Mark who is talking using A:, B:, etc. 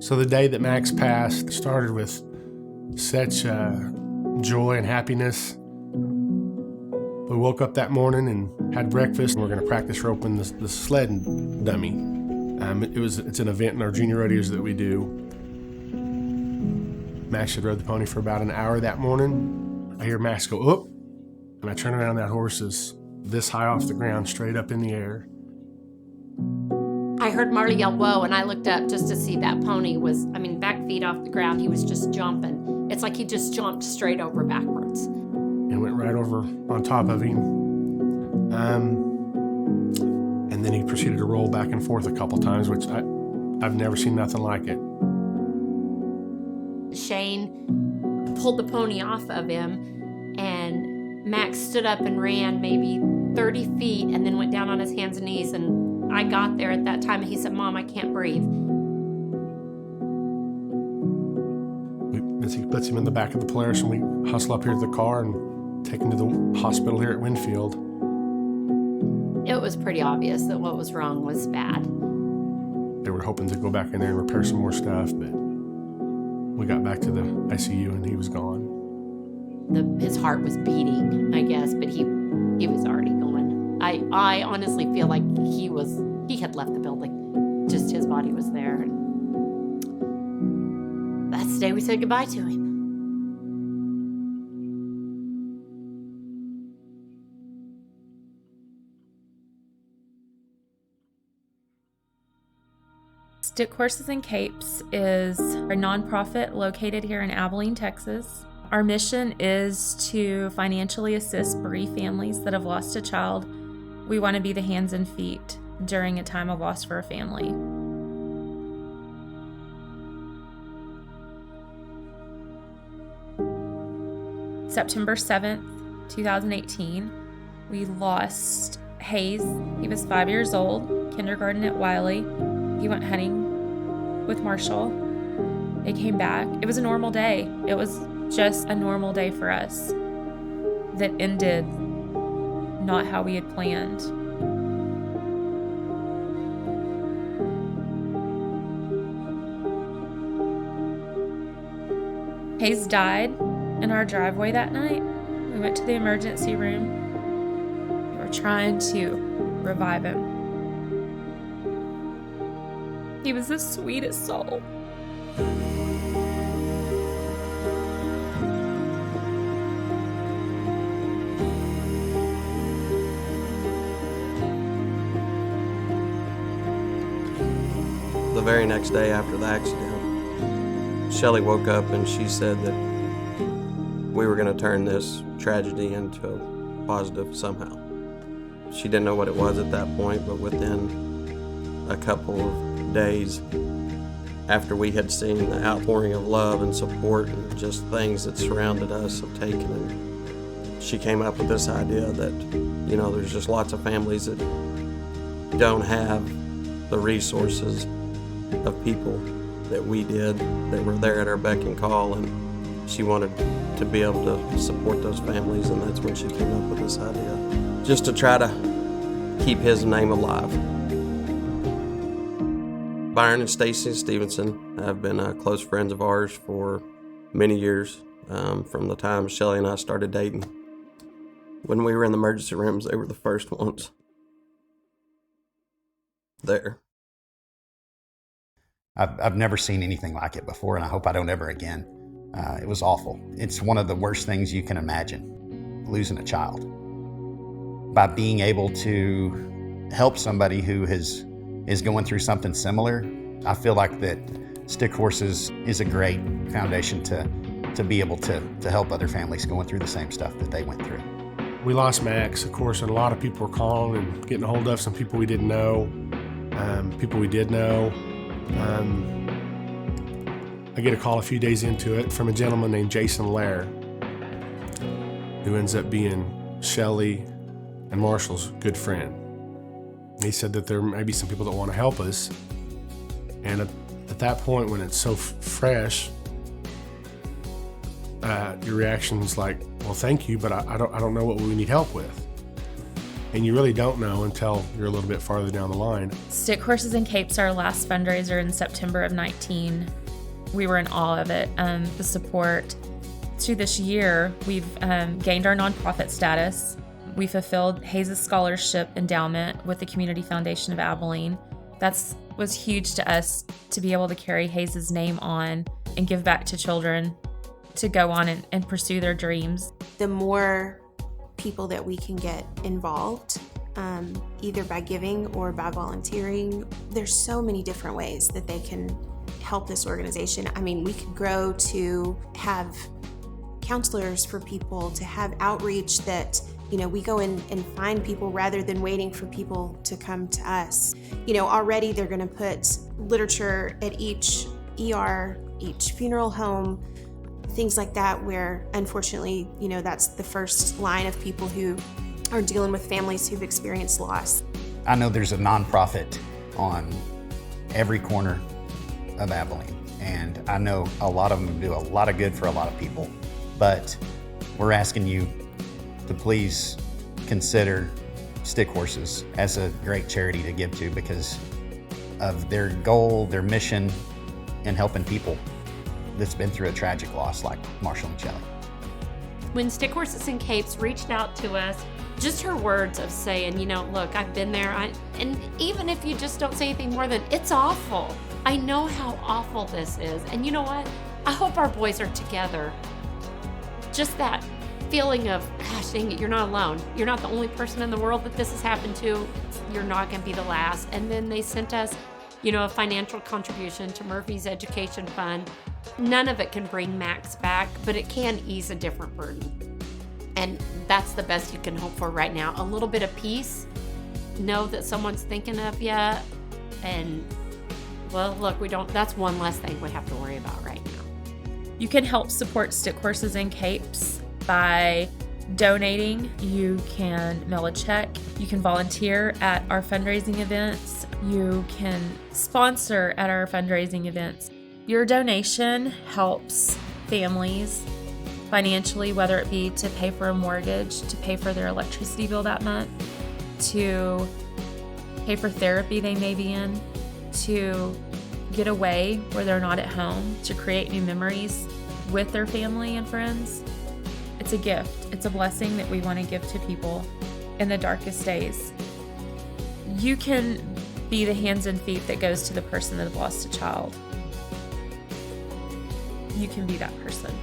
A: So the day that Max passed started with such joy and happiness. We woke up that morning and had breakfast, and we're going to practice roping the sled dummy. It's an event in our junior rodeos that we do. Max had rode the pony for about an hour that morning. I hear Max go, "Oop," and I turn around, that horse is this high off the ground, straight up in the air.
B: I heard Marley yell, "Whoa," and I looked up just to see that pony was, back feet off the ground. He was just jumping. It's like he just jumped straight over backwards.
A: And went right over on top of him. And then he proceeded to roll back and forth a couple times, which I've never seen nothing like it.
B: Shane pulled the pony off of him, and Max stood up and ran maybe 30 feet and then went down on his hands and knees. And I got there at that time, and he said, "Mom, I can't breathe."
A: As he puts him in the back of the Polaris, and we hustle up here to the car and take him to the hospital here at Winfield.
B: It was pretty obvious that what was wrong was bad.
A: They were hoping to go back in there and repair some more stuff, but we got back to the ICU and he was gone.
B: His heart was beating, I guess, but he was already going. I honestly feel like he had left the building. Just his body was there. And that's the day we said goodbye to him.
C: Stick Horses and Capes is a nonprofit located here in Abilene, Texas. Our mission is to financially assist bereaved families that have lost a child. We want to be the hands and feet during a time of loss for a family. September 7th, 2018, we lost Hayes. He was 5 years old, kindergarten at Wiley. He went hunting with Marshall. They came back. It was a normal day. It was just a normal day for us that ended not how we had planned. Hayes died in our driveway that night. We went to the emergency room. We were trying to revive him. He was the sweetest soul.
D: The very next day after the accident, Shelley woke up and she said that we were going to turn this tragedy into a positive somehow. She didn't know what it was at that point, but within a couple of days after we had seen the outpouring of love and support and just things that surrounded us have taken, and she came up with this idea that, there's just lots of families that don't have the resources of people that we did, that were there at our beck and call, and she wanted to be able to support those families, and that's when she came up with this idea, just to try to keep his name alive. Byron and Stacy Stevenson have been close friends of ours for many years, from the time Shelley and I started dating. When we were in the emergency rooms, they were the first ones there.
E: I've never seen anything like it before, and I hope I don't ever again. It was awful. It's one of the worst things you can imagine, losing a child. By being able to help somebody who is going through something similar, I feel like that Stick Horses is a great foundation to be able to help other families going through the same stuff that they went through.
A: We lost Max, of course, and a lot of people were calling and getting a hold of some people we didn't know, people we did know. I get a call a few days into it from a gentleman named Jason Lair, who ends up being Shelley and Marshall's good friend. He said that there may be some people that want to help us, and at that point, when it's so fresh, your reaction is like, "Well, thank you, but I don't know what we need help with." And you really don't know until you're a little bit farther down the line.
C: Stick Horses and Capes, our last fundraiser in September of 19. We were in awe of it. The support through this year, we've gained our nonprofit status. We fulfilled Hayes' scholarship endowment with the Community Foundation of Abilene. Was huge to us to be able to carry Hayes' name on and give back to children to go on and pursue their dreams.
F: The more people that we can get involved, either by giving or by volunteering, there's so many different ways that they can help this organization. I mean, we could grow to have counselors for people, to have outreach that, we go in and find people rather than waiting for people to come to us. Already they're going to put literature at each ER, each funeral home, things like that, where unfortunately, that's the first line of people who are dealing with families who've experienced loss.
E: I know there's a nonprofit on every corner of Abilene, and I know a lot of them do a lot of good for a lot of people, but we're asking you to please consider Stick Horses as a great charity to give to because of their goal, their mission in helping people that's been through a tragic loss like Marshall and Shelley.
B: When Stick Horses and Capes reached out to us, just her words of saying, look, I've been there. And even if you just don't say anything more than, it's awful. I know how awful this is. And you know what? I hope our boys are together. Just that feeling of, gosh, dang it, you're not alone. You're not the only person in the world that this has happened to. You're not going to be the last. And then they sent us, a financial contribution to Murphy's Education Fund. None of it can bring Max back, but it can ease a different burden. And that's the best you can hope for right now. A little bit of peace. Know that someone's thinking of you. And, well, look, that's one less thing we have to worry about right now.
C: You can help support Stick Horses and Capes by donating. You can mail a check. You can volunteer at our fundraising events. You can sponsor at our fundraising events. Your donation helps families financially, whether it be to pay for a mortgage, to pay for their electricity bill that month, to pay for therapy they may be in, to get away where they're not at home, to create new memories with their family and friends. It's a gift. It's a blessing that we want to give to people in the darkest days. You can be the hands and feet that goes to the person that lost a child. You can be that person.